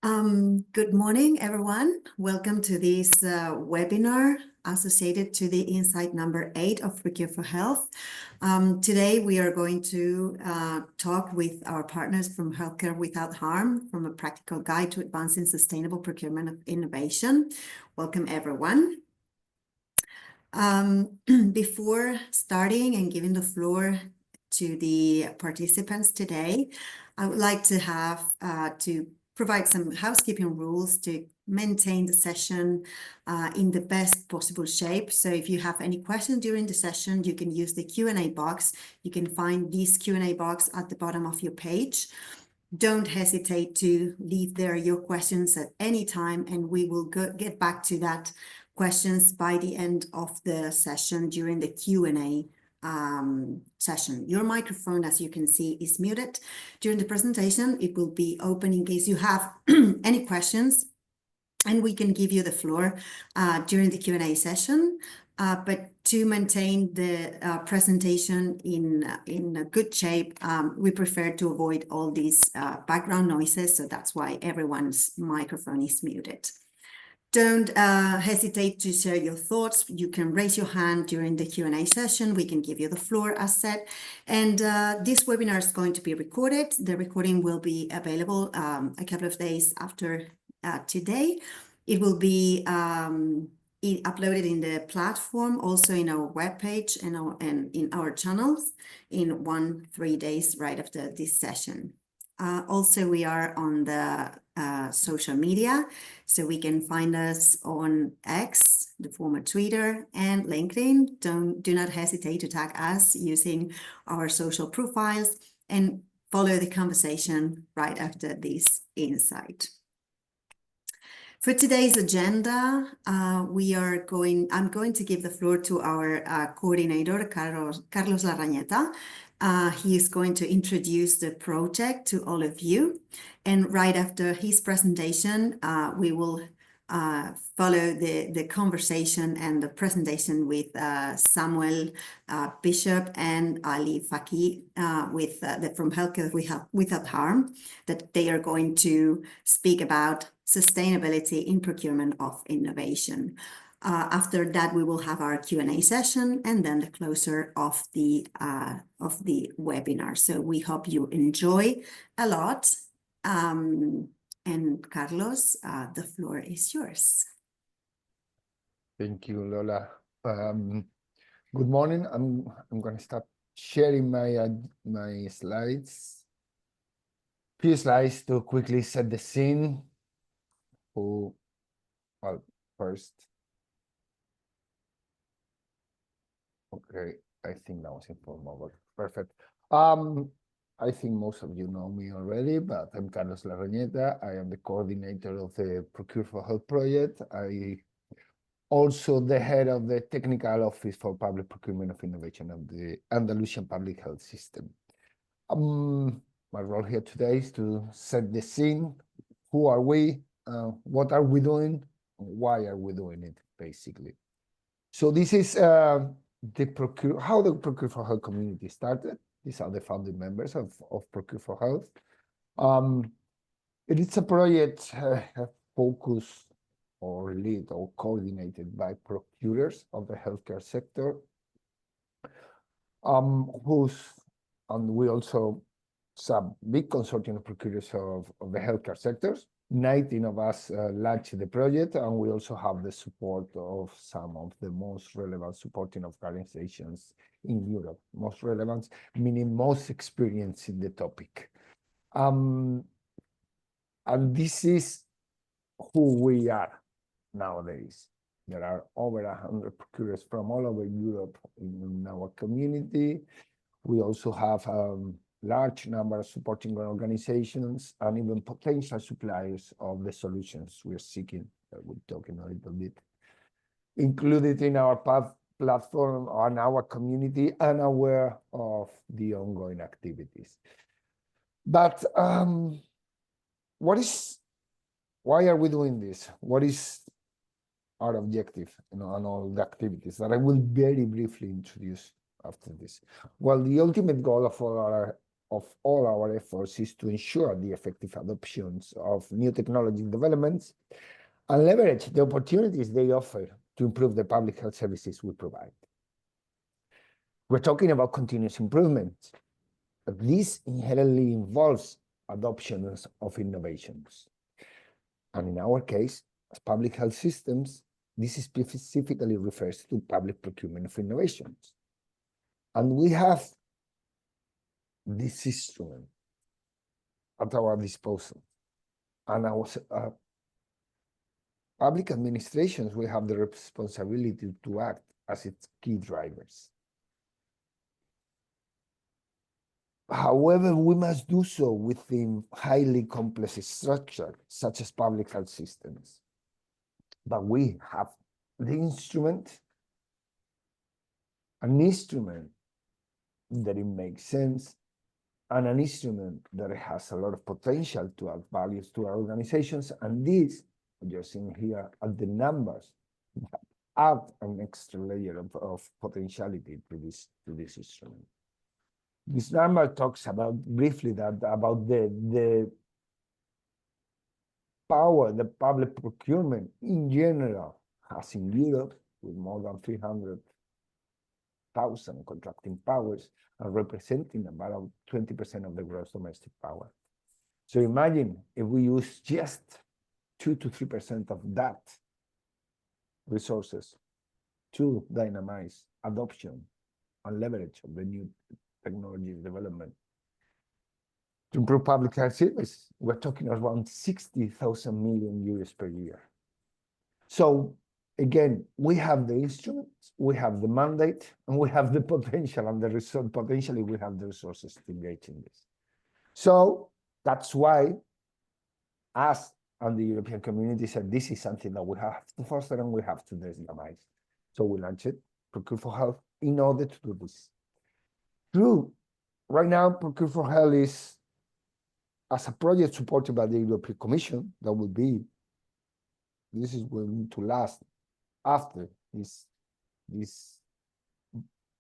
Good morning, everyone. Welcome to this webinar associated to the Insight number 8 of Procure4Health. Today, we are going to talk with our partners from Healthcare Without Harm, from a practical guide to advancing sustainable procurement of innovation. Welcome, everyone. Before starting and giving the floor to the participants today, I would like to have to provide some housekeeping rules to maintain the session in the best possible shape. So if you have any questions during the session, you can use the Q&A box. You can find this Q&A box at the bottom of your page. Don't hesitate to leave there your questions at any time, and we will get back to that questions by the end of the session during the Q&A session. Your microphone, as you can see, is muted. During the presentation, it will be open in case you have any questions, and we can give you the floor during the Q&A session. But to maintain the presentation in a good shape, we prefer to avoid all these background noises, so that's why everyone's microphone is muted. Don't hesitate to share your thoughts. You can raise your hand during the Q&A session. We can give you the floor as said. And this webinar is going to be recorded. The recording will be available a couple of days after today. It will be uploaded in the platform, also in our webpage and in our channels in 3 days right after this session. Also, we are on the social media, so we can find us on X, the former Twitter, and LinkedIn. Do not hesitate to tag us using our social profiles and follow the conversation right after this insight. For today's agenda, I'm going to give the floor to our coordinator, Carlos Larrañeta. He is going to introduce the project to all of you. And right after his presentation, we will follow the conversation and the presentation with Samuel Bishop and Ali Faki from Healthcare Without Harm, that they are going to speak about sustainability in procurement of innovation. After that, we will have our Q&A session and then the closer of the webinar. So we hope you enjoy a lot. And Carlos, the floor is yours. Thank you, Lola. Good morning. I'm going to start sharing my slides. Few slides to quickly set the scene. Well, first. Okay, I think that was informal, but perfect. I think most of you know me already, but I'm Carlos Larrañeta. I am the coordinator of the Procure4Health project. I also the head of the technical office for public procurement of innovation of the Andalusian public health system. My role here today is to set the scene. Who are we? What are we doing? Why are we doing it, basically? So this is how the Procure4Health community started. These are the founding members of Procure4Health. It is a project focused or led or coordinated by procurers of the healthcare sector, and we also some big consortium of procurers of the healthcare sectors. 19 of us launched the project, and we also have the support of some of the most relevant supporting organizations in Europe. Most relevant, meaning most experienced in the topic. And this is who we are nowadays. There are over 100 procurers from all over Europe in our community. We also have large number of supporting organizations and even potential suppliers of the solutions we're seeking. We'll talk in a little bit. Included in our platform and our community, and aware of the ongoing activities. But why are we doing this? What is our objective, and all the activities that I will very briefly introduce after this? Well, the ultimate goal of our of all our efforts is to ensure the effective adoptions of new technology developments and leverage the opportunities they offer to improve the public health services we provide. We're talking about continuous improvement, but this inherently involves adoptions of innovations. And in our case, as public health systems, this specifically refers to public procurement of innovations. And we have this instrument at our disposal. And our public administrations will have the responsibility to act as its key drivers. However, we must do so within highly complex structures, such as public health systems. But we have the instrument, an instrument that it makes sense, and an instrument that has a lot of potential to add values to our organizations. And this, you're seeing here, are the numbers that add an extra layer of potentiality to this instrument. This number talks about briefly about the power the public procurement in general has in Europe, with more than 300,000 contracting powers and representing about 20% of the gross domestic power. So imagine if we use just 2 to 3% of that resources to dynamize adoption and leverage of the new technology development to improve public health service. We're talking around 60,000 million euros per year. So again, we have the instruments, we have the mandate, and we have the potential, and potentially we have the resources to engage in this. So that's why us and the European community said this is something that we have to foster and we have to dynamize. So we launched it, Procure4Health, in order to do this. Right now, Procure4Health is as a project supported by the European Commission. This is going to last after this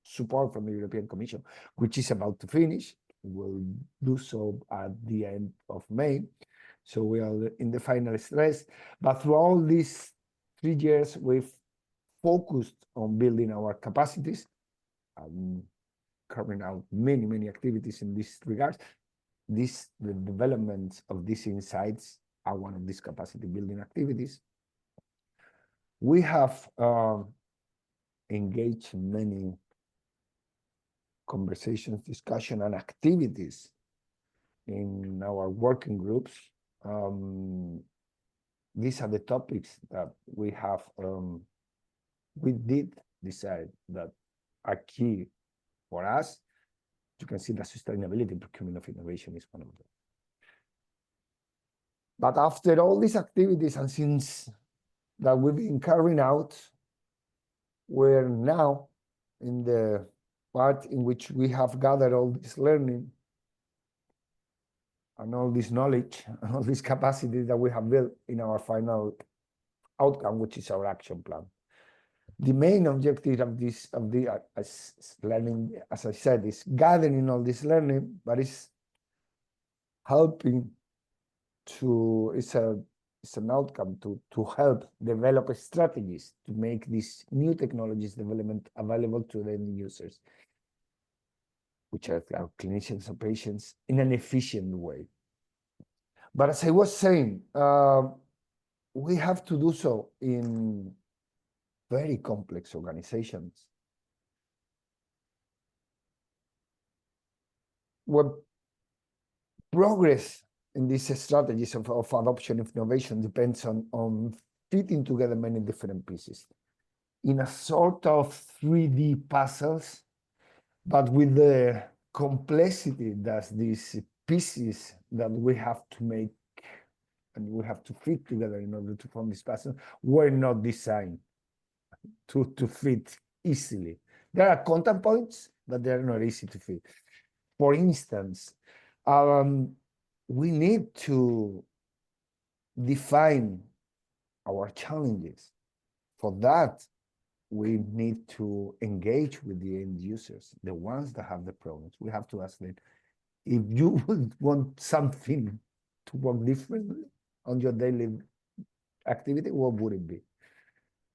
support from the European Commission, which is about to finish. We'll do so at the end of May. So we are in the final stress. But through all these 3 years, we've focused on building our capacities and carrying out many activities in this regard. The development of these insights are one of these capacity building activities. We have engaged in many conversations, discussion, and activities in our working groups. These are the topics that we have. We did decide that are key for us. You can see that sustainability procurement of innovation is one of them. But after all these activities, and since that we've been carrying out, we're now in the part in which we have gathered all this learning and all this knowledge and all this capacity that we have built in our final outcome, which is our action plan. The main objective of the learning, as I said, is gathering all this learning, but it's helping to, it's an outcome to help develop strategies to make these new technologies development available to the end users, which are our clinicians and patients, in an efficient way. But as I was saying, we have to do so in very complex organizations. What progress in these strategies of adoption of innovation depends on fitting together many different pieces in a sort of 3D puzzles, but with the complexity that these pieces that we have to make and we have to fit together in order to form this puzzle were not designed to fit easily. There are contact points, but they're not easy to fit. For instance, we need to define our challenges. For that, we need to engage with the end users, the ones that have the problems. We have to ask them, if you would want something to work differently on your daily activity, what would it be?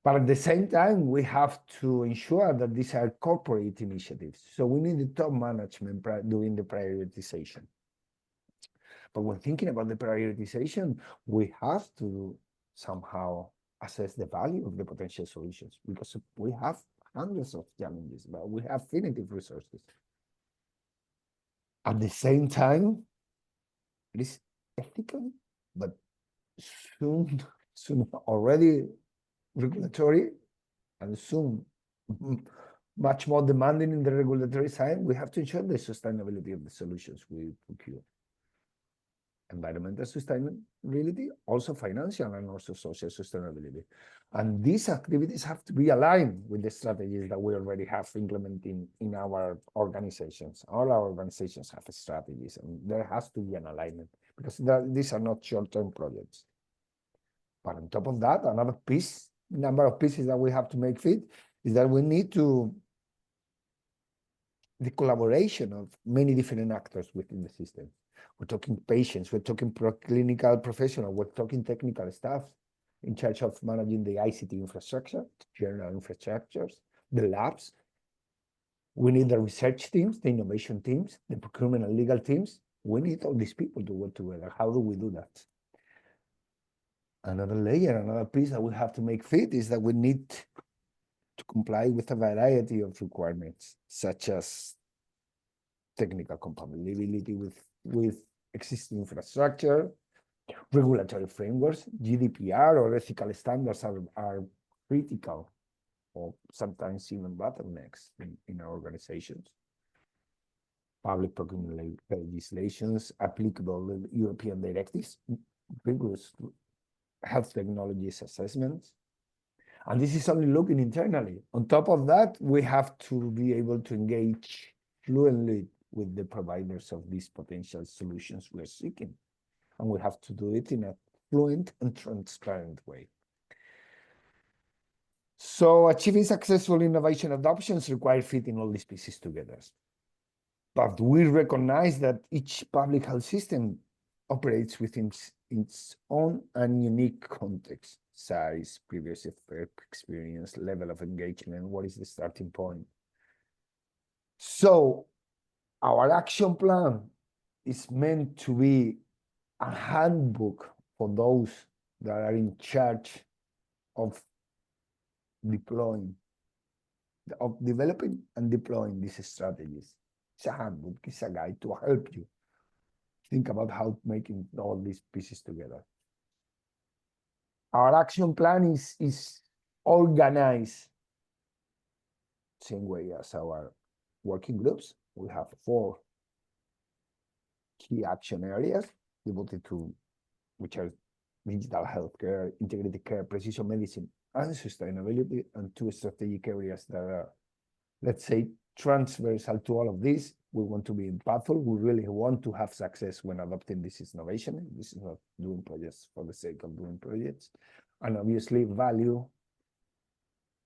But at the same time, we have to ensure that these are corporate initiatives. So we need the top management doing the prioritization. But when thinking about the prioritization, we have to somehow assess the value of the potential solutions, because we have hundreds of challenges, but we have finite resources. At the same time, it is ethical, but soon already regulatory, and soon much more demanding in the regulatory side. We have to ensure the sustainability of the solutions we procure. Environmental sustainability, also financial and also social sustainability. And these activities have to be aligned with the strategies that we already have implementing in our organizations. All our organizations have strategies, and there has to be an alignment, because these are not short-term projects. But on top of that, another number of pieces that we have to make fit is that we need the collaboration of many different actors within the system. We're talking patients, we're talking clinical professionals, we're talking technical staff in charge of managing the ICT infrastructure, general infrastructures, the labs. We need the research teams, the innovation teams, the procurement and legal teams. We need all these people to work together. How do we do that? Another layer, another piece that we have to make fit is that we need to comply with a variety of requirements, such as technical compatibility with existing infrastructure, regulatory frameworks, GDPR or ethical standards are critical, or sometimes even bottlenecks in our organizations. Public procurement legislations, applicable European directives, rigorous health technologies assessments. And this is only looking internally. On top of that, we have to be able to engage fluently with the providers of these potential solutions we're seeking. And we have to do it in a fluent and transparent way. So achieving successful innovation adoptions require fitting all these pieces together. But we recognize that each public health system operates within its own and unique context, size, previous experience, level of engagement, what is the starting point. So our action plan is meant to be a handbook for those that are in charge of developing and deploying these strategies. It's a handbook, it's a guide to help you think about how making all these pieces together. Our action plan is organized same way as our working groups. We have 4 key action areas devoted to, which are digital healthcare, integrated care, precision medicine, and sustainability, and 2 strategic areas that are, let's say, transversal to all of this. We want to be impactful. We really want to have success when adopting this innovation. This is not doing projects for the sake of doing projects. And obviously,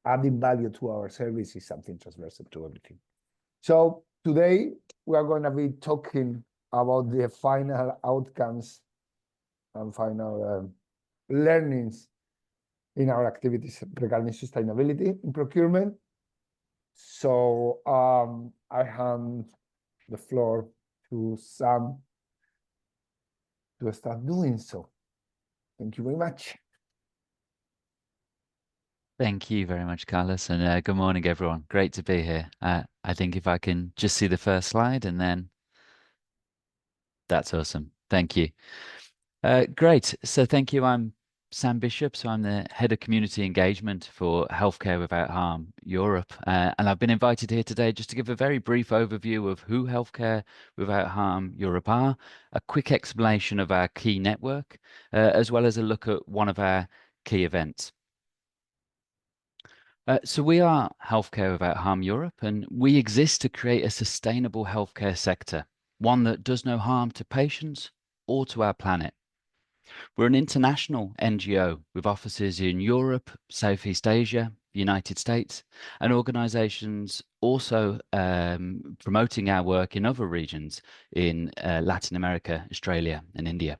adding value to our service is something transversal to everything. So today, we are going to be talking about the final outcomes and final learnings in our activities regarding sustainability in procurement. So I hand the floor to Sam to start doing so. Thank you very much. Thank you very much, Carlos, and good morning, everyone. Great to be here. I think if I can just see the first slide, and then that's awesome. Thank you. Great. So thank you. I'm Sam Bishop, so I'm the Head of Community Engagement for Healthcare Without Harm Europe, and I've been invited here today just to give a very brief overview of who Healthcare Without Harm Europe are, a quick explanation of our key network, as well as a look at one of our key events. So we are Healthcare Without Harm Europe, and we exist to create a sustainable healthcare sector, one that does no harm to patients or to our planet. We're an international NGO with offices in Europe, Southeast Asia, United States, and organizations also promoting our work in other regions in Latin America, Australia, and India.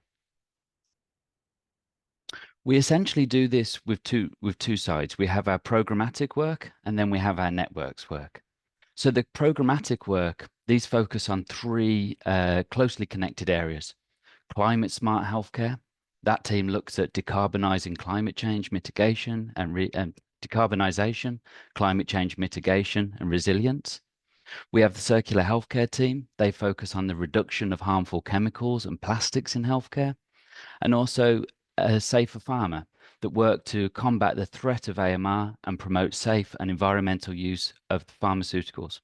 We essentially do this with two sides. We have our programmatic work, and then we have our networks work. So the programmatic work, these focus on three closely connected areas. Climate smart healthcare. That team looks at decarbonizing climate change mitigation and decarbonization, climate change mitigation and resilience. We have the circular healthcare team. They focus on the reduction of harmful chemicals and plastics in healthcare, and also a safer pharma that work to combat the threat of AMR and promote safe and environmental use of pharmaceuticals.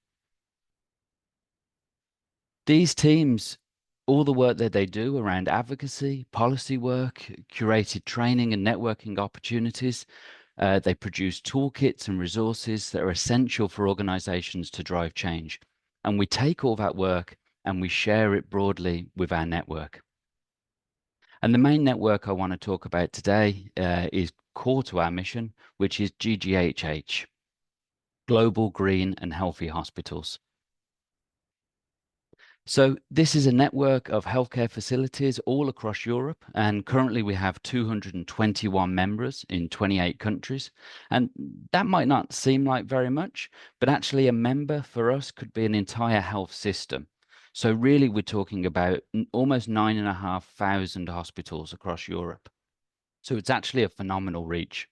These teams, all the work that they do around advocacy, policy work, curated training and networking opportunities, they produce toolkits and resources that are essential for organizations to drive change. And we take all that work and we share it broadly with our network. And the main network I want to talk about today is core to our mission, which is GGHH, Global Green and Healthy Hospitals. So this is a network of healthcare facilities all across Europe, and currently we have 221 members in 28 countries. And that might not seem like very much, but actually a member for us could be an entire health system. So really we're talking about almost 9,500 hospitals across Europe. So it's actually a phenomenal reach.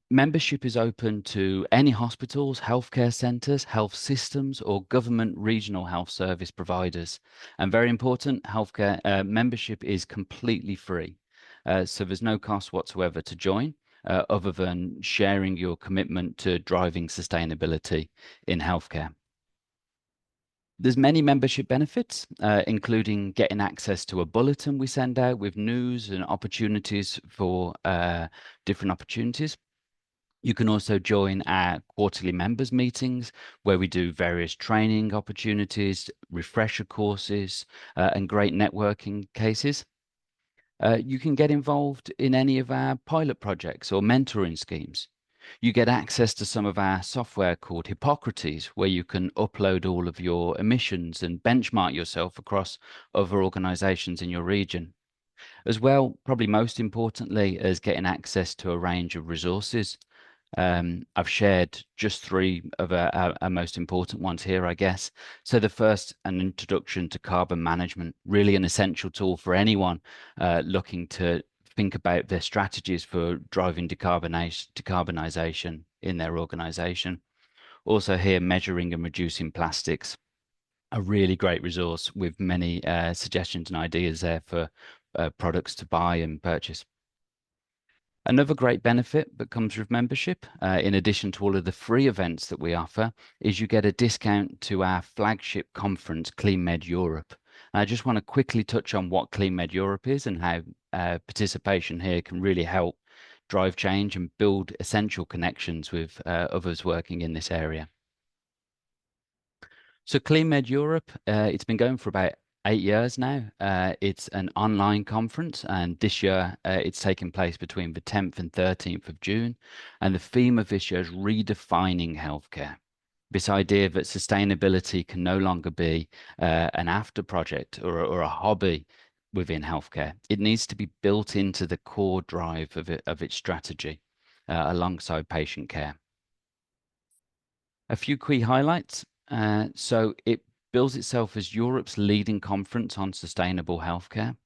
Membership is open to any hospitals, healthcare centres, health systems, or government regional health service providers. And very important, healthcare membership is completely free. So there's no cost whatsoever to join, other than sharing your commitment to driving sustainability in healthcare. There's many membership benefits, including getting access to a bulletin we send out with news and opportunities for different opportunities. You can also join our quarterly members meetings where we do various training opportunities, refresher courses, and great networking cases. You can get involved in any of our pilot projects or mentoring schemes. You get access to some of our software called Hippocrates, where you can upload all of your emissions and benchmark yourself across other organizations in your region. As well, probably most importantly, is getting access to a range of resources. I've shared just three of our most important ones here, I guess. So the first, an introduction to carbon management, really an essential tool for anyone looking to think about their strategies for driving decarbonization in their organization. Also here, measuring and reducing plastics, a really great resource with many suggestions and ideas there for products to buy and purchase. Another great benefit that comes with membership, in addition to all of the free events that we offer, is you get a discount to our flagship conference, CleanMed Europe. And I just want to quickly touch on what CleanMed Europe is and how participation here can really help drive change and build essential connections with others working in this area. So CleanMed Europe, it's been going for about 8 years now. It's an online conference, and this year it's taking place between the 10th and 13th of June. And the theme of this year is redefining healthcare. This idea that sustainability can no longer be an after project or a hobby within healthcare. It needs to be built into the core drive of its strategy alongside patient care. A few key highlights. So it bills itself as Europe's leading conference on sustainable healthcare.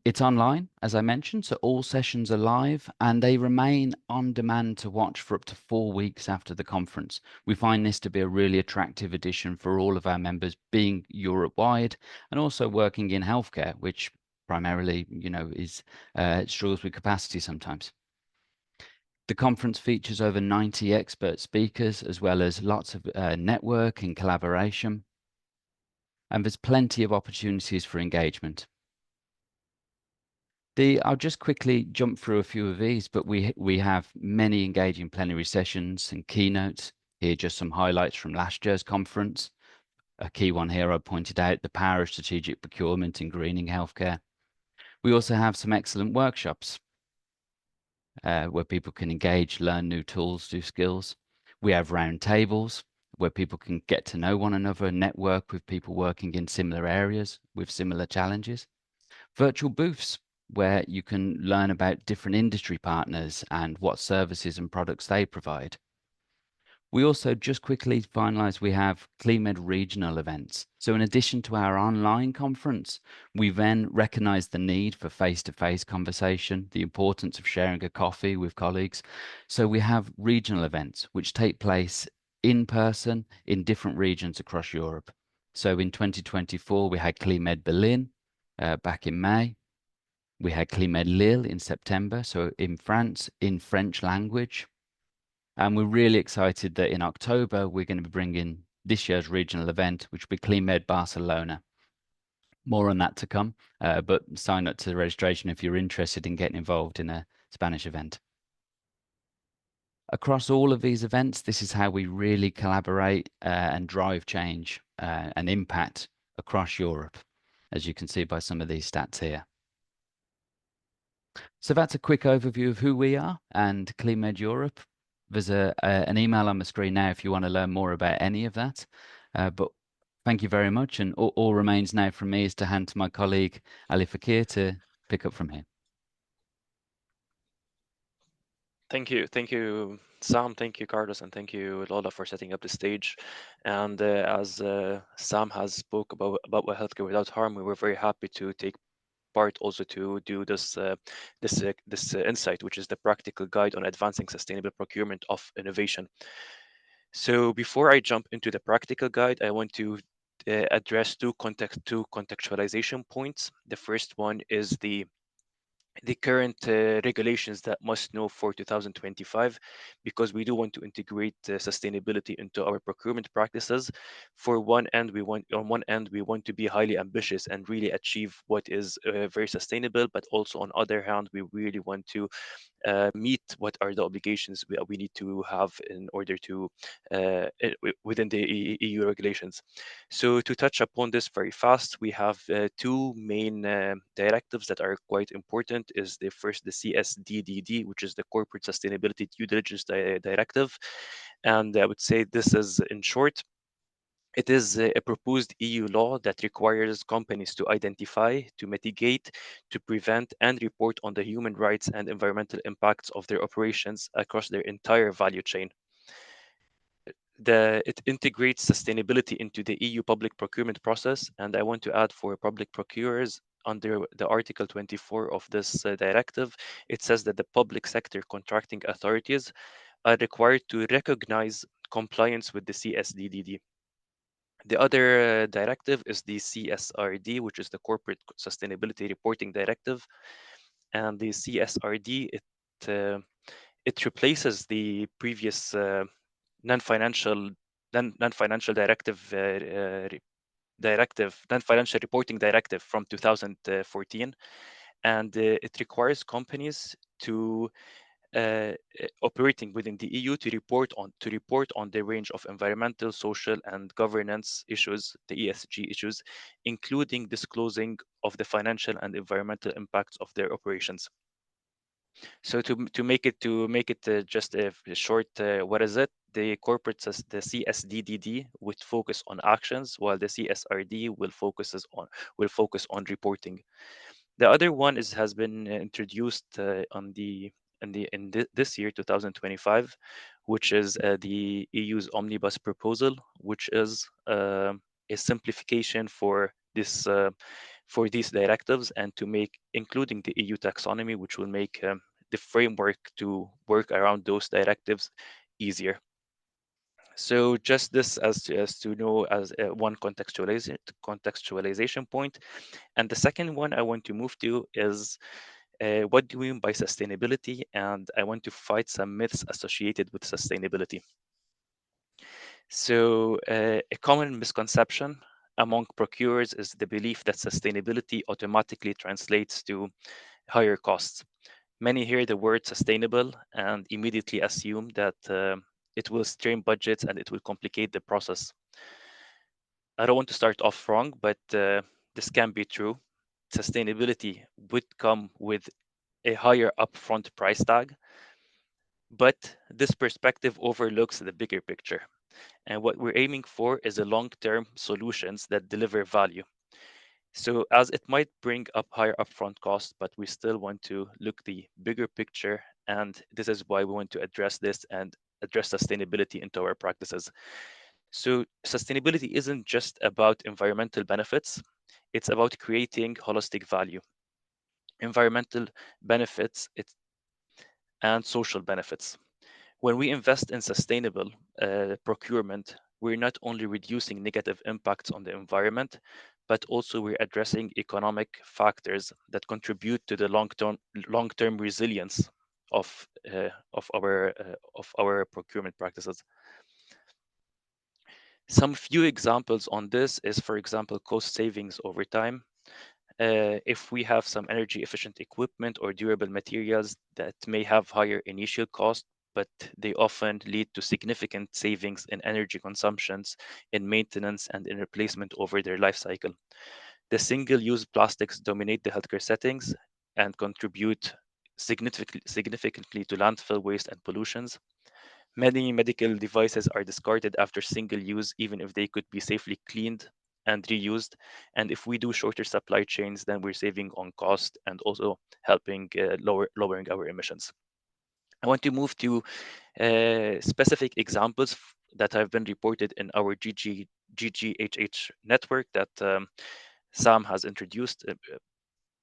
It's online, as I mentioned, so all sessions are live and they remain on demand to watch for up to 4 weeks after the conference. We find this to be a really attractive addition for all of our members, being Europe-wide and also working in healthcare, which primarily, is struggles with capacity sometimes. The conference features over 90 expert speakers, as well as lots of network and collaboration. And there's plenty of opportunities for engagement. I'll just quickly jump through a few of these, but we have many engaging plenary sessions and keynotes. Here, just some highlights from last year's conference. A key one here I pointed out, the power of strategic procurement in greening healthcare. We also have some excellent workshops. where people can engage, learn new tools, do skills. We have round tables where people can get to know one another, network with people working in similar areas with similar challenges. Virtual booths where you can learn about different industry partners and what services and products they provide. We also just quickly finalized we have CleanMed regional events. So in addition to our online conference, we then recognized the need for face-to-face conversation, the importance of sharing a coffee with colleagues. So we have regional events which take place in person in different regions across Europe. So in 2024, we had CleanMed Berlin back in May. We had CleanMed Lille in September, so in France, in French language. And we're really excited that in October, we're going to be bringing this year's regional event, which will be CleanMed Barcelona. More on that to come, but sign up to the registration if you're interested in getting involved in a Spanish event. Across all of these events, this is how we really collaborate and drive change and impact across Europe, as you can see by some of these stats here. So that's a quick overview of who we are and CleanMed Europe. There's an email on the screen now if you want to learn more about any of that. But thank you very much. And all remains now from me is to hand to my colleague, Ali Fakir, to pick up from here. Thank you, Sam. Thank you, Carlos, and thank you, Lola, for setting up the stage. And as Sam has spoke about healthcare without harm, we were very happy to take part also to do this insight, which is the practical guide on advancing sustainable procurement of innovation. So before I jump into the practical guide, I want to address two contextualization points. The first one is the current regulations that must know for 2025, because we do want to integrate sustainability into our procurement practices. On one end, we want to be highly ambitious and really achieve what is very sustainable, but also on other hand, we really want to meet what are the obligations we need to have in order to within the EU regulations. So to touch upon this very fast, we have two main directives that are quite important. Is the first, the CSDDD, which is the Corporate Sustainability Due Diligence Directive, and I would say this is, in short, it is a proposed EU law that requires companies to identify, to mitigate, to prevent, and report on the human rights and environmental impacts of their operations across their entire value chain. It integrates sustainability into the EU public procurement process, and I want to add, for public procurers, under the Article 24 of this directive, it says that the public sector contracting authorities are required to recognize compliance with the CSDDD. The other directive is the CSRD, which is the Corporate Sustainability Reporting Directive. And the CSRD, it replaces the previous non-financial non-financial reporting directive from 2014, and it requires companies to operating within the EU to report on the range of environmental, social, and governance issues, the ESG issues, including disclosing of the financial and environmental impacts of their operations. So to make it just a short, what is it? The CSDDD would focus on actions, while the CSRD will focus on reporting. The other one has been introduced this year, 2025, which is the EU's omnibus proposal, which is a simplification for these directives, and to make, including the EU taxonomy, which will make the framework to work around those directives easier. So just this as to know, as one contextualization point. And the second one I want to move to is what do we mean by sustainability? And I want to fight some myths associated with sustainability. So a common misconception among procurers is the belief that sustainability automatically translates to higher costs. Many hear the word sustainable and immediately assume that it will strain budgets and it will complicate the process. I don't want to start off wrong, but this can be true. Sustainability would come with a higher upfront price tag, but this perspective overlooks the bigger picture. And what we're aiming for is a long-term solutions that deliver value. So as it might bring up higher upfront costs, but we still want to look the bigger picture. And this is why we want to address this and address sustainability into our practices. So sustainability isn't just about environmental benefits, it's about creating holistic value, environmental benefits and social benefits. When we invest in sustainable procurement, we're not only reducing negative impacts on the environment, but also we're addressing economic factors that contribute to the long-term resilience of our procurement practices. Some few examples on this is, for example, cost savings over time. If we have some energy efficient equipment or durable materials that may have higher initial cost, but they often lead to significant savings in energy consumptions, in maintenance, and in replacement over their life cycle. The single-use plastics dominate the healthcare settings and contribute significantly to landfill waste and pollutions. Many medical devices are discarded after single use, even if they could be safely cleaned and reused. And if we do shorter supply chains, then we're saving on cost and also helping lowering our emissions. I want to move to specific examples that have been reported in our GGHH network that Sam has introduced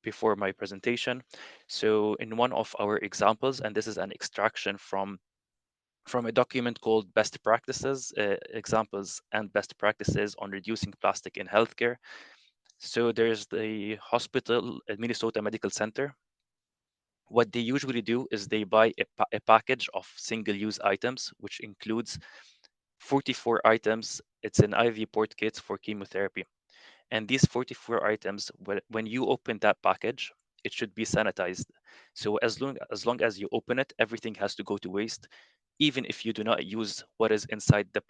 before my presentation. So in one of our examples, and this is an extraction from a document called Best Practices, Examples and Best Practices on Reducing Plastic in Healthcare. So there's the hospital at Minnesota Medical Center. What they usually do is they buy a package of single-use items, which includes 44 items. It's an IV port kit for chemotherapy. And these 44 items, when you open that package, it should be sanitized. So as long as you open it, everything has to go to waste, even if you do not use what is inside the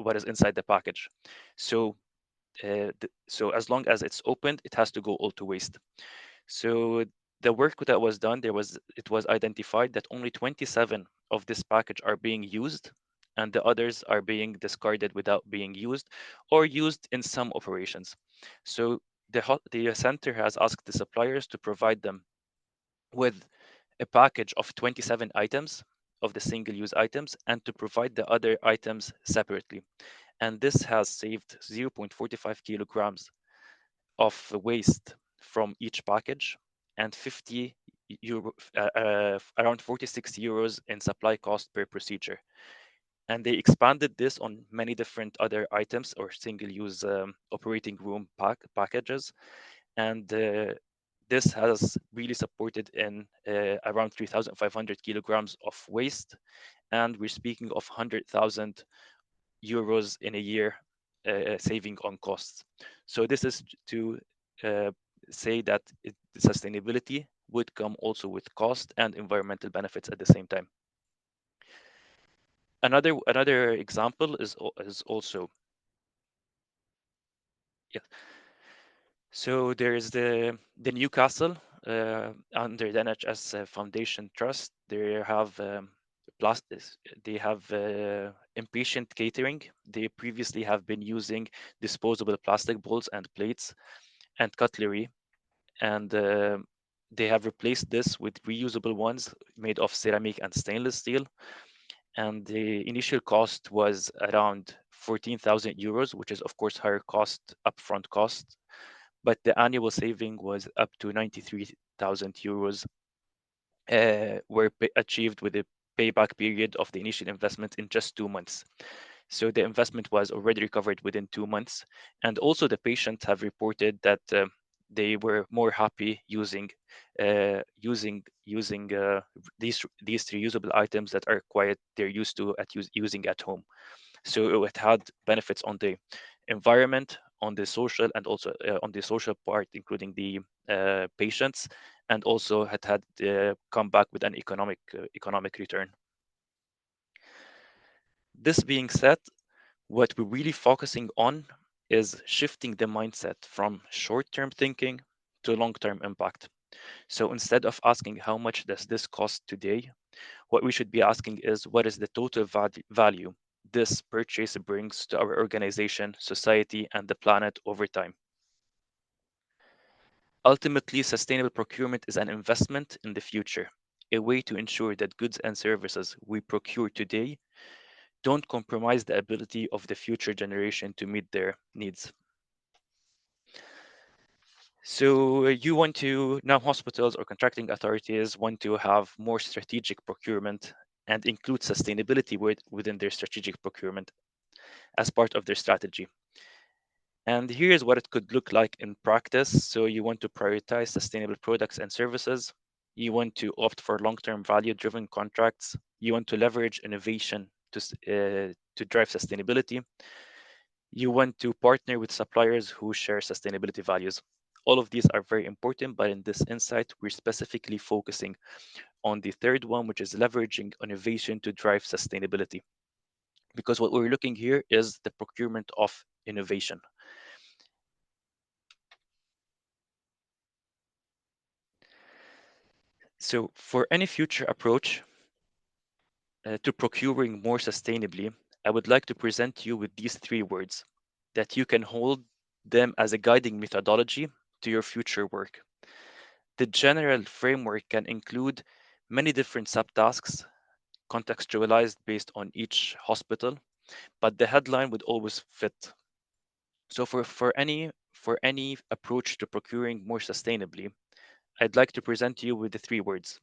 what is inside the package. So so as long as it's opened, it has to go all to waste. So the work that was done, it was identified that only 27 of this package are being used, and the others are being discarded without being used or used in some operations. So the center has asked the suppliers to provide them with a package of 27 items of the single-use items and to provide the other items separately. And this has saved 0.45 kilograms of waste from each package and 50 euro, around 46 euros in supply cost per procedure. And they expanded this on many different other items or single-use operating room packages. And this has really supported in around 3,500 kilograms of waste. And we're speaking of 100,000 euros in a year saving on costs. So this is to say that sustainability would come also with cost and environmental benefits at the same time. Another example is also, yeah. So there is the Newcastle under the NHS Foundation Trust. They have plastics. They have inpatient catering. They previously have been using disposable plastic bowls and plates and cutlery, and they have replaced this with reusable ones made of ceramic and stainless steel. And the initial cost was around 14,000 euros, which is of course higher cost, upfront cost, but the annual saving was up to 93,000 euros, were achieved with a payback period of the initial investment in just 2 months. So the investment was already recovered within 2 months, and also the patients have reported that they were more happy using these reusable items that are quite they're used to using at home. So it had benefits on the environment, on the social, and also on the social part, including the patients, and also had come back with an economic return. This being said, what we're really focusing on is shifting the mindset from short-term thinking to long-term impact. So instead of asking how much does this cost today, what we should be asking is what is the total value this purchase brings to our organization, society, and the planet over time. Ultimately, sustainable procurement is an investment in the future, a way to ensure that goods and services we procure today don't compromise the ability of the future generation to meet their needs. So you want to, now hospitals or contracting authorities want to have more strategic procurement and include sustainability within their strategic procurement as part of their strategy. And here's what it could look like in practice. So you want to prioritize sustainable products and services. You want to opt for long-term value-driven contracts. You want to leverage innovation to drive sustainability. You want to partner with suppliers who share sustainability values. All of these are very important, but in this insight, we're specifically focusing on the third one, which is leveraging innovation to drive sustainability. Because what we're looking here is the procurement of innovation. So for any future approach to procuring more sustainably, I would like to present you with these three words that you can hold them as a guiding methodology to your future work. The general framework can include many different subtasks contextualized based on each hospital, but the headline would always fit. So for any approach to procuring more sustainably, I'd like to present you with the three words.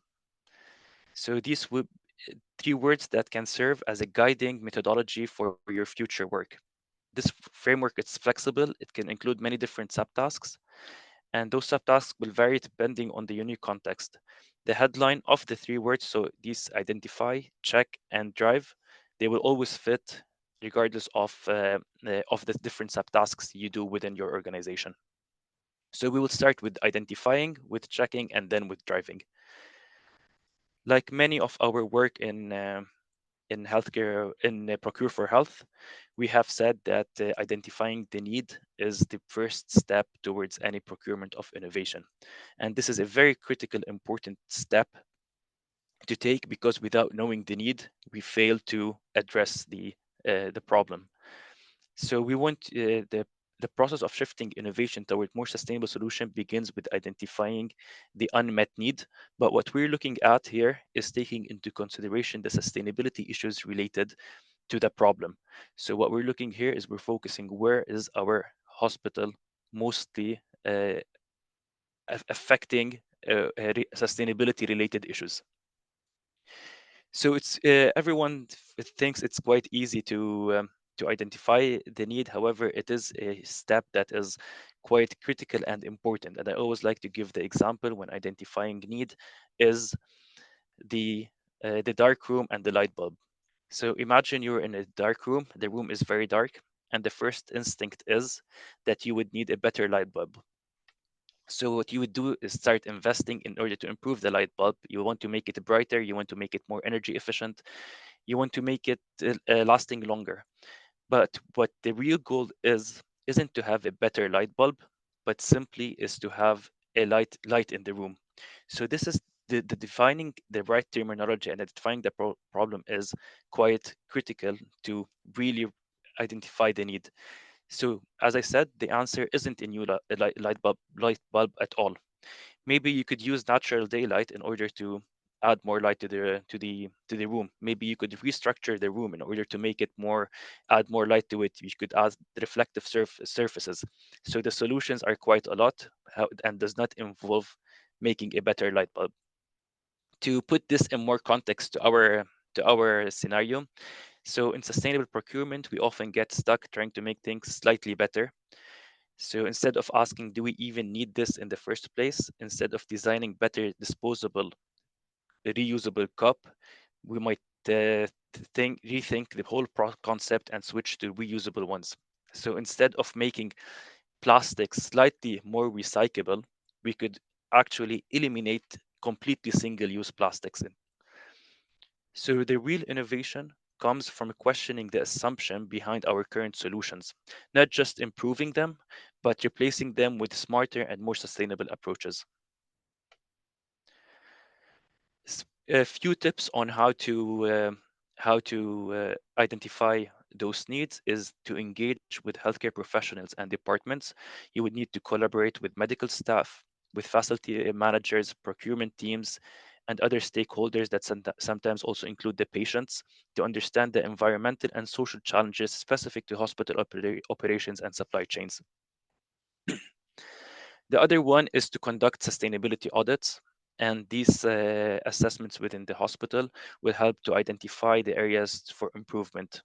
So these would three words that can serve as a guiding methodology for your future work. This framework is flexible. It can include many different subtasks, and those subtasks will vary depending on the unique context. The headline of the three words, so these identify, check, and drive, they will always fit regardless of the different subtasks you do within your organization. So we will start with identifying, with checking, and then with driving. Like many of our work in healthcare, in Procure4Health, we have said that identifying the need is the first step towards any procurement of innovation. And this is a very critical, important step to take, because without knowing the need, we fail to address the problem. So we want the process of shifting innovation toward more sustainable solution begins with identifying the unmet need. But what we're looking at here is taking into consideration the sustainability issues related to the problem. So what we're looking here is we're focusing where is our hospital mostly affecting sustainability related issues. So it's everyone thinks it's quite easy to identify the need. However, it is a step that is quite critical and important. And I always like to give the example when identifying need is the dark room and the light bulb. So imagine you're in a dark room. The room is very dark, and the first instinct is that you would need a better light bulb. So what you would do is start investing in order to improve the light bulb. You want to make it brighter. You want to make it more energy efficient. You want to make it lasting longer. But what the real goal isn't to have a better light bulb, but simply is to have a light in the room. So this is the defining the right terminology and defining the problem is quite critical to really identify the need. So as I said, the answer isn't a new light bulb at all. Maybe you could use natural daylight in order to add more light to the room. Maybe you could restructure the room in order to make it more, add more light to it. You could add reflective surfaces. So the solutions are quite a lot, and does not involve making a better light bulb. To put this in more context to our scenario, so in sustainable procurement, we often get stuck trying to make things slightly better. So instead of asking, do we even need this in the first place? Instead of designing better disposable, reusable cup, we might rethink the whole concept and switch to reusable ones. So instead of making plastics slightly more recyclable, we could actually eliminate completely single-use plastics. So the real innovation comes from questioning the assumption behind our current solutions, not just improving them, but replacing them with smarter and more sustainable approaches. A few tips on how to identify those needs is to engage with healthcare professionals and departments. You would need to collaborate with medical staff, with facility managers, procurement teams, and other stakeholders that sometimes also include the patients to understand the environmental and social challenges specific to hospital operations and supply chains. The other one is to conduct sustainability audits, and these assessments within the hospital will help to identify the areas for improvement.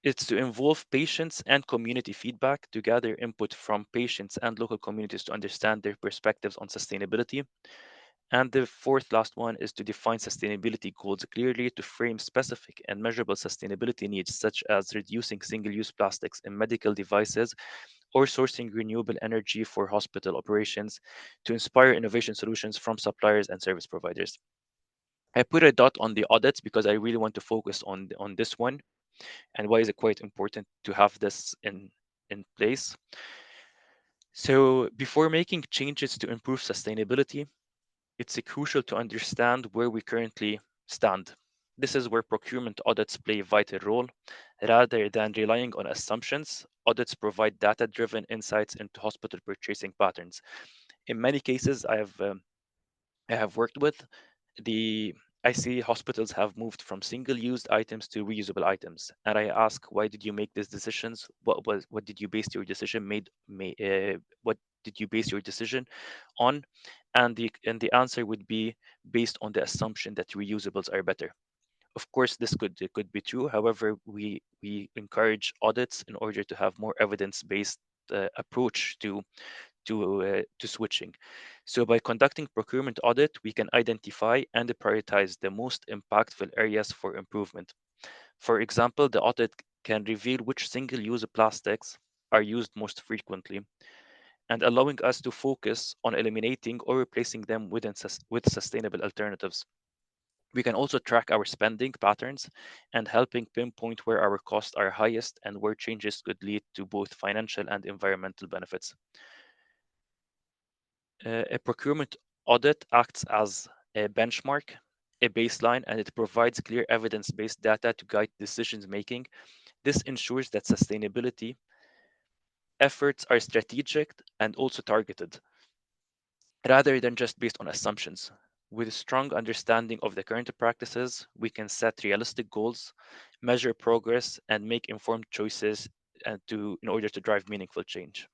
It's to involve patients and community feedback to gather input from patients and local communities to understand their perspectives on sustainability. And the fourth last one is to define sustainability goals clearly to frame specific and measurable sustainability needs, such as reducing single-use plastics in medical devices or sourcing renewable energy for hospital operations to inspire innovation solutions from suppliers and service providers. I put a dot on the audits because I really want to focus on this one and why is it quite important to have this in place. So before making changes to improve sustainability, it's crucial to understand where we currently stand. This is where procurement audits play a vital role. Rather than relying on assumptions, audits provide data-driven insights into hospital purchasing patterns. In many cases I have worked with, the I see hospitals have moved from single-used items to reusable items, and I ask, why did you make these decisions? What did you base your decision what did you base your decision on? And the answer would be based on the assumption that reusables are better. Of course, this could be true. However, we encourage audits in order to have more evidence-based approach to switching. So by conducting procurement audit, we can identify and prioritize the most impactful areas for improvement. For example, the audit can reveal which single-use plastics are used most frequently and allowing us to focus on eliminating or replacing them with sustainable alternatives. We can also track our spending patterns and helping pinpoint where our costs are highest and where changes could lead to both financial and environmental benefits. A procurement audit acts as a benchmark, a baseline, and it provides clear evidence-based data to guide decisions making. This ensures that sustainability efforts are strategic and also targeted, rather than just based on assumptions. With a strong understanding of the current practices, we can set realistic goals, measure progress, and make informed choices in order to drive meaningful change.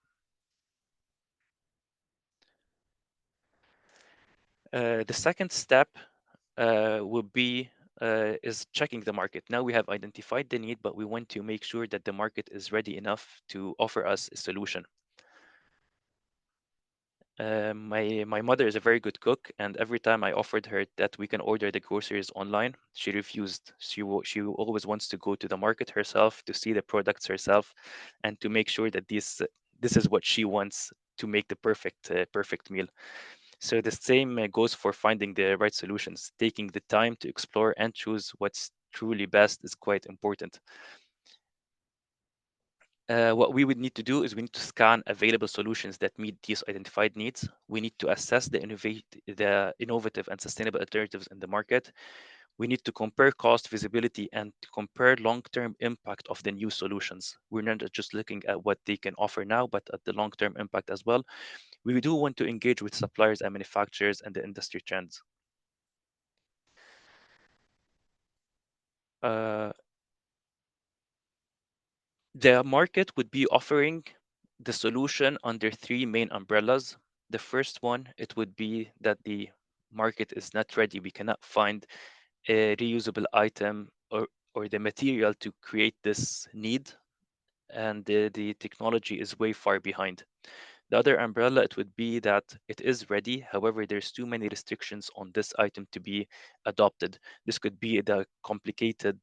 The second step would be is checking the market. Now we have identified the need, but we want to make sure that the market is ready enough to offer us a solution. My mother is a very good cook, and every time I offered her that we can order the groceries online, she refused. She always wants to go to the market herself to see the products herself, and to make sure that this is what she wants to make the perfect meal. So the same goes for finding the right solutions. Taking the time to explore and choose what's truly best is quite important. What we would need to do is we need to scan available solutions that meet these identified needs. We need to assess the innovative and sustainable alternatives in the market. We need to compare cost, visibility, and to compare long-term impact of the new solutions. We're not just looking at what they can offer now, but at the long-term impact as well. We do want to engage with suppliers and manufacturers and the industry trends. Uh, the market would be offering the solution under three main umbrellas. The first one, it would be that the market is not ready. We cannot find a reusable item or the material to create this need, and the technology is way far behind. The other umbrella, it would be that it is ready. However, there's too many restrictions on this item to be adopted. This could be the complicated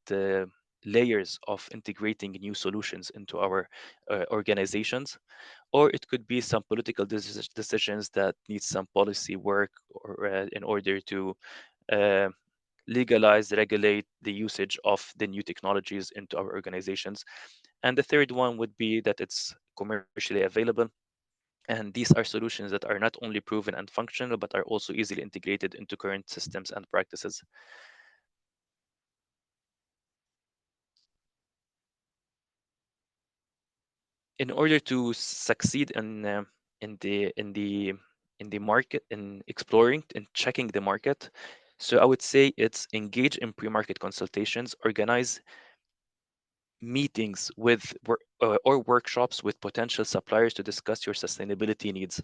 layers of integrating new solutions into our organizations, or it could be some political decisions that need some policy work or in order to uh, legalize, regulate the usage of the new technologies into our organizations. And the third one would be that it's commercially available. And these are solutions that are not only proven and functional, but are also easily integrated into current systems and practices. In order to succeed in the market, in exploring and checking the market, so I would say it's engage in pre-market consultations, organize meetings with or workshops with potential suppliers to discuss your sustainability needs.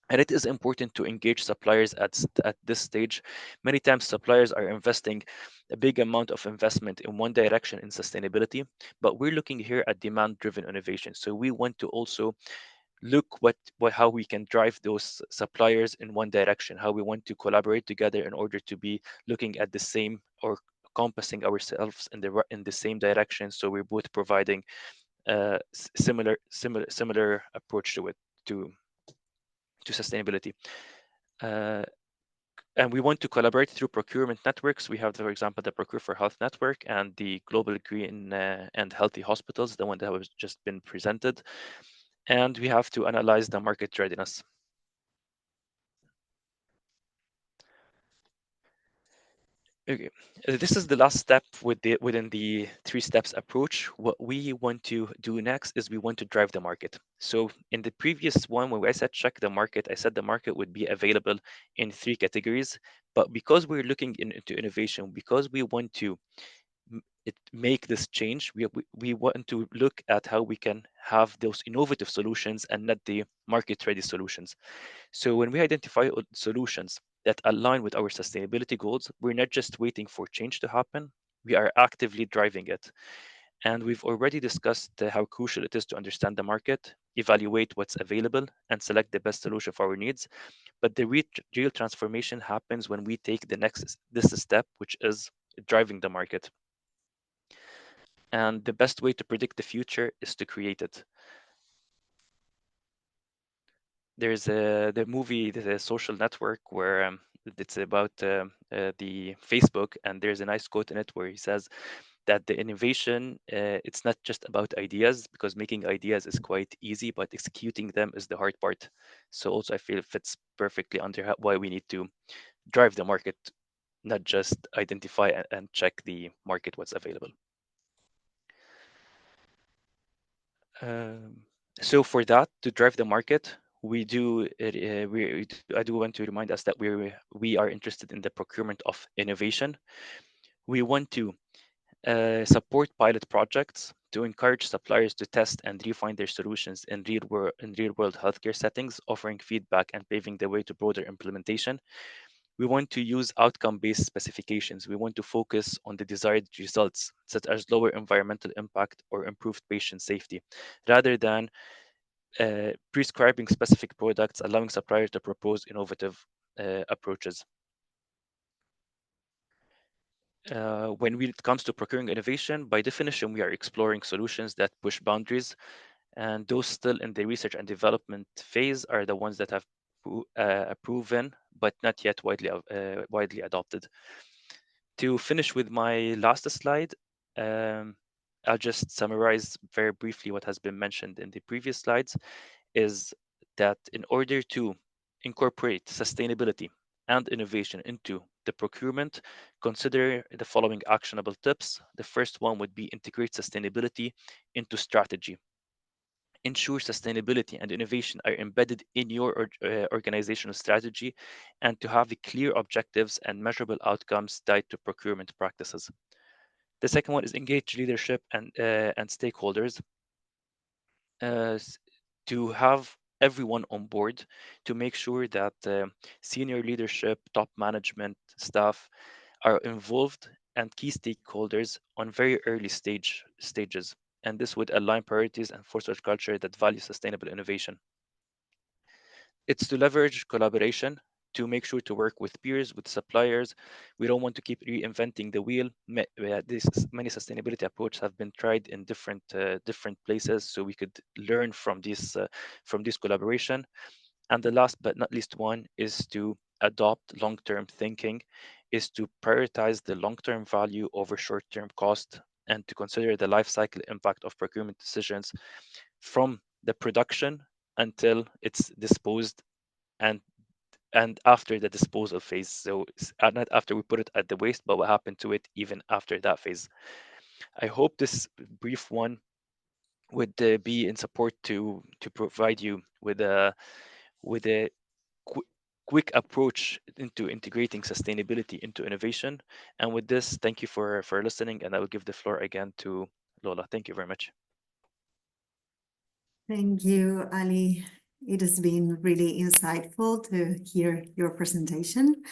And it is important to engage suppliers at this stage. Many times suppliers are investing a big amount of investment in one direction in sustainability, but we're looking here at demand driven innovation. So we want to also look how we can drive those suppliers in one direction, how we want to collaborate together in order to be looking at the same or compassing ourselves in the same direction, so we're both providing similar approach to it, to sustainability. uh, and we want to collaborate through procurement networks. We have, for example, the Procure4Health network and the Global Green and Healthy Hospitals, the one that has just been presented. And we have to analyze the market readiness. Okay, this is the last step within the 3 steps approach. What we want to do next is we want to drive the market. So in the previous one, when I said check the market, I said the market would be available in 3 categories. But because we're looking into innovation, because we want to make this change, we want to look at how we can have those innovative solutions and not the market ready solutions. So when we identify solutions that align with our sustainability goals, we're not just waiting for change to happen, we are actively driving it. And we've already discussed how crucial it is to understand the market, evaluate what's available, and select the best solution for our needs. But the real transformation happens when we take this step, which is driving the market. And the best way to predict the future is to create it. There's the movie, The Social Network, where it's about the Facebook, and there's a nice quote in it where he says that the innovation, it's not just about ideas, because making ideas is quite easy, but executing them is the hard part. So also I feel it fits perfectly under why we need to drive the market, not just identify and check the market what's available. So for that, to drive the market, I do want to remind us that we are interested in the procurement of innovation. We want to support pilot projects to encourage suppliers to test and refine their solutions in real world healthcare settings, offering feedback and paving the way to broader implementation. We want to use outcome-based specifications. We want to focus on the desired results, such as lower environmental impact or improved patient safety, rather than prescribing specific products, allowing suppliers to propose innovative approaches. When it comes to procuring innovation, by definition, we are exploring solutions that push boundaries, and those still in the research and development phase are the ones that have proven but not yet widely adopted. To finish with my last slide, I'll just summarize very briefly what has been mentioned in the previous slides, is that in order to incorporate sustainability and innovation into the procurement, consider the following actionable tips. The first one would be integrate sustainability into strategy. Ensure sustainability and innovation are embedded in your organizational strategy, and to have the clear objectives and measurable outcomes tied to procurement practices. The second one is engage leadership and stakeholders to have everyone on board, to make sure that senior leadership, top management, staff are involved, and key stakeholders on very early stages. And this would align priorities and foster a culture that values sustainable innovation. It's to leverage collaboration, to make sure to work with peers, with suppliers. We don't want to keep reinventing the wheel. Many sustainability approaches have been tried in different places, so we could learn from this collaboration. And the last but not least one is to adopt long-term thinking, is to prioritize the long-term value over short-term cost, and to consider the life cycle impact of procurement decisions from the production until it's disposed, and after the disposal phase. So not after we put it at the waste, but what happened to it even after that phase. I hope this brief one would be in support to provide you with a quick approach into integrating sustainability into innovation. And with this, thank you for listening, and I will give the floor again to Lola. Thank you very much. Thank you, Ali. It has been really insightful to hear your presentation.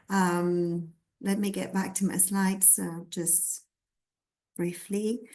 Let me get back to my slides just briefly.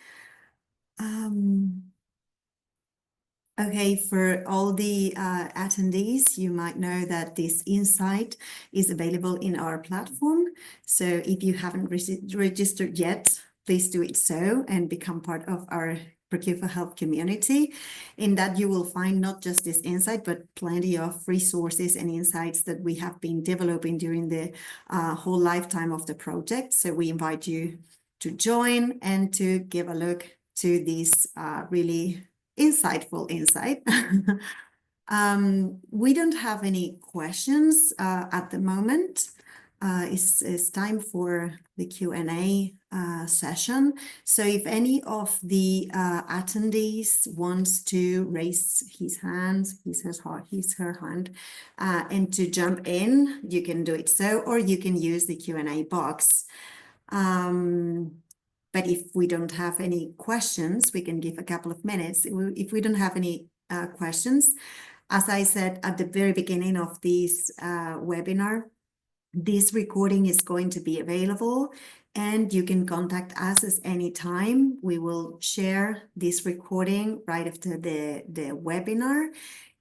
Okay, for all the attendees, you might know that this insight is available in our platform. So if you haven't registered yet, please do it so and become part of our Procure4Health community. In that you will find not just this insight, but plenty of resources and insights that we have been developing during the whole lifetime of the project. So we invite you to join and to give a look to this really insightful insight. We don't have any questions at the moment. It's time for the Q&A session. So if any of the attendees wants to raise his hand, her hand, and to jump in, you can do it so, or you can use the Q&A box. But if we don't have any questions, we can give a couple of minutes. If we don't have any questions, as I said at the very beginning of this webinar, this recording is going to be available and you can contact us at any time. We will share this recording right after the webinar,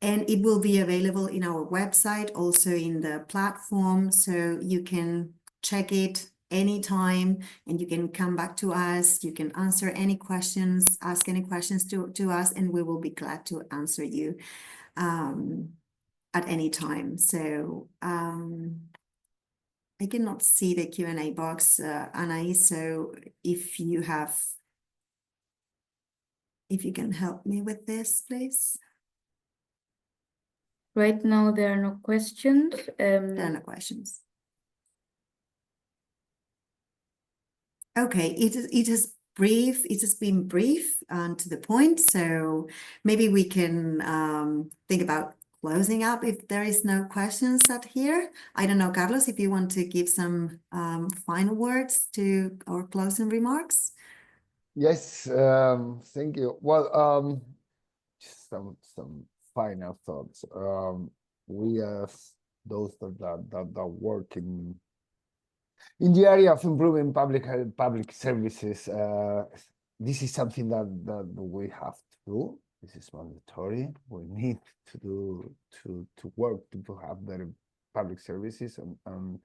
and it will be available in our website, also in the platform, so you can check it anytime and you can come back to us. You can answer any questions, ask any questions to us, and we will be glad to answer you at any time. So I cannot see the Q&A box, Anais, so if you can help me with this, please. Right now, there are no questions. There are no questions. Okay, it has been brief and to the point, so maybe we can think about closing up if there is no questions at here. I don't know, Carlos, if you want to give some final words to our closing remarks. Yes, thank you. Well, just some final thoughts. We as those that work in the area of improving public services, this is something that we have to do. This is mandatory. We need to do to work to have better public services, and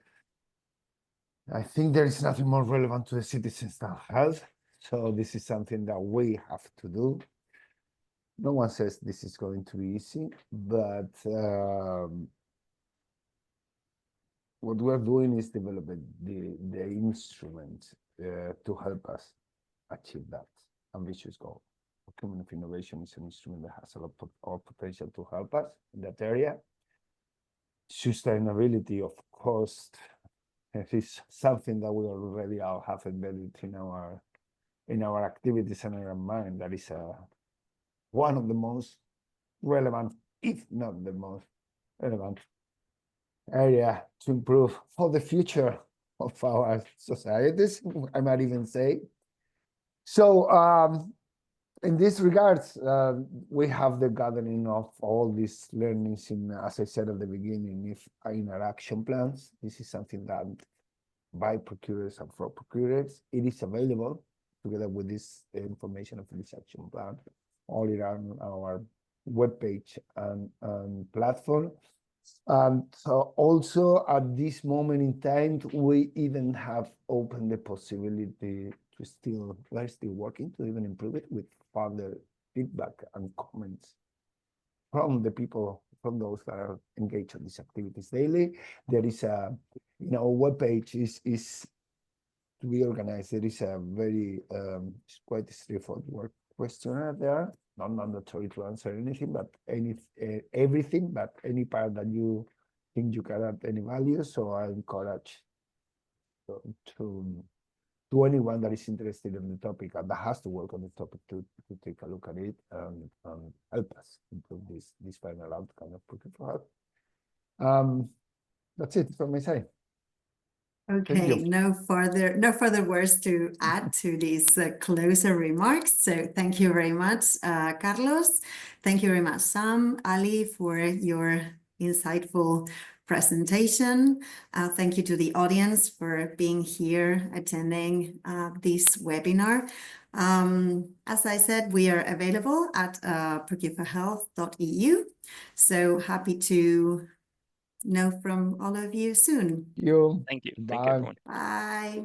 I think there is nothing more relevant to the citizens than health. So this is something that we have to do. No one says this is going to be easy, but what we're doing is developing the instrument to help us achieve that ambitious goal. Procurement of innovation is an instrument that has a lot of potential to help us in that area. Sustainability, of course, is something that we already have embedded in our activities and in our mind. That is one of the most relevant, if not the most relevant area to improve for the future of our societies, I might even say. So in this regards, we have the gathering of all these learnings in, as I said at the beginning, in our action plans. This is something that by procurers and for procurers, it is available together with this information of this action plan all around our webpage and platform. And so also at this moment in time, we even have opened the possibility to we're still working to even improve it with further feedback and comments from the people, from those that are engaged in these activities daily. There is a, our webpage is to be organized. There is a very quite straightforward questionnaire there not mandatory to answer anything, but everything, but any part that you think you can add any value. So I encourage to anyone that is interested in the topic and that has to work on the topic to take a look at it and help us improve this final outcome of Procure4Health. That's it from my side. Okay, you. no further words to add to these closer remarks. So thank you very much, Carlos. Thank you very much, Sam, Ali, for your insightful presentation. Thank you to the audience for being here, attending this webinar. As I said, we are available at procure4health.eu. So happy to know from all of you soon. You. Thank you. Bye. Thank you, everyone. Bye.